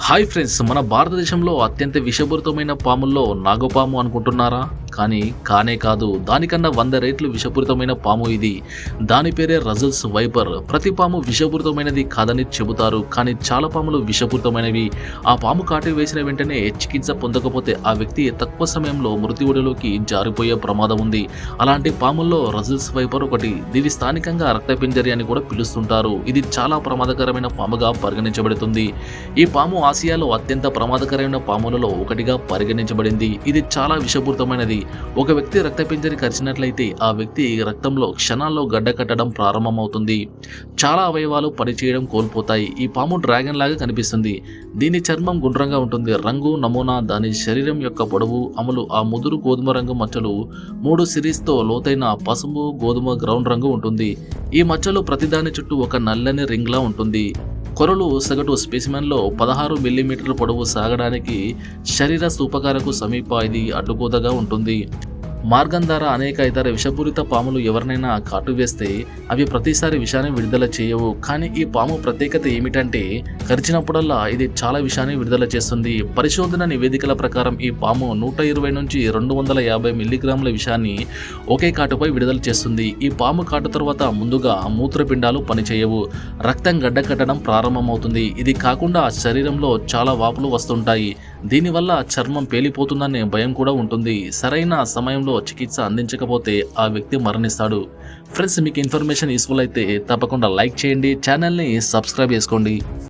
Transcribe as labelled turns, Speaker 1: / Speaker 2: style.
Speaker 1: Hi friends, మన భారతదేశంలో అత్యంత విషపూరితమైన పాముల్లో నాగుపాము అనుకుంటున్నారా? కానీ కానే కాదు. దానికన్నా 100 రెట్లు విషపూరితమైన పాము ఇది. దాని పేరే రజల్స్ వైపర్. ప్రతి పాము విషపూరితమైనది కాదని చెబుతారు, కానీ చాలా పాములు విషపూరితమైనవి. ఆ పాము కాటు వేసిన వెంటనే చికిత్స పొందకపోతే ఆ వ్యక్తి తక్కువ సమయంలో మృత్యువుడిలోకి జారిపోయే ప్రమాదం ఉంది. అలాంటి పాముల్లో రజల్స్ వైపర్ ఒకటి. దీని స్థానికంగా రక్తపింజరి అని కూడా పిలుస్తుంటారు. ఇది చాలా ప్రమాదకరమైన పాముగా పరిగణించబడుతుంది. ఈ పాము ఆసియాలో అత్యంత ప్రమాదకరమైన పాములలో ఒకటిగా పరిగణించబడింది. ఇది చాలా విషపూరితమైనది. ఒక వ్యక్తి రక్తపింజరి కరిచినట్లయితే ఆ వ్యక్తి రక్తంలో క్షణాల్లో గడ్డ కట్టడం ప్రారంభమవుతుంది. చాలా అవయవాలు పనిచేయడం కోల్పోతాయి. ఈ పాము డ్రాగన్ లాగా కనిపిస్తుంది. దీని చర్మం గుండ్రంగా ఉంటుంది. రంగు నమూనా దాని శరీరం యొక్క పొడవు అమలు ఆ ముదురు గోధుమ రంగు మచ్చలు 3 సిరీస్తో లోతైన పసుపు గోధుమ గ్రౌండ్ రంగు ఉంటుంది. ఈ మచ్చలు ప్రతిదాని చుట్టూ ఒక నల్లని రింగ్లా ఉంటుంది. కొరలు సగటు స్పెసిమెన్లో 16 మిల్లీమీటర్ల పొడవు సాగడానికి శరీర స్థూపకారకు సమీప ఇది అడ్డుకోతగా ఉంటుంది. మార్గం ద్వారా అనేక ఇతర విషపూరిత పాములు ఎవరినైనా కాటు వేస్తే అవి ప్రతిసారి విషాన్ని విడుదల చేయవు. కానీ ఈ పాము ప్రత్యేకత ఏమిటంటే కరిచినప్పుడల్లా ఇది చాలా విషాన్ని విడుదల చేస్తుంది. పరిశోధన నివేదికల ప్రకారం ఈ పాము 120 నుంచి 250 మిల్లీగ్రాముల విషాన్ని ఒకే కాటుపై విడుదల చేస్తుంది. ఈ పాము కాటు తర్వాత ముందుగా మూత్రపిండాలు పనిచేయవు. రక్తం గడ్డ కట్టడం ప్రారంభమవుతుంది. ఇది కాకుండా శరీరంలో చాలా వాపులు వస్తుంటాయి. దీనివల్ల చర్మం పేలిపోతుందనే భయం కూడా ఉంటుంది. సరైన సమయంలో చికిత్స అందించకపోతే ఆ వ్యక్తి మరణిస్తాడు. ఫ్రెండ్స్, మీకు ఇన్ఫర్మేషన్ యూస్ఫుల్ అయితే తప్పకుండా లైక్ చేయండి, ఛానల్ని సబ్స్క్రైబ్ చేసుకోండి.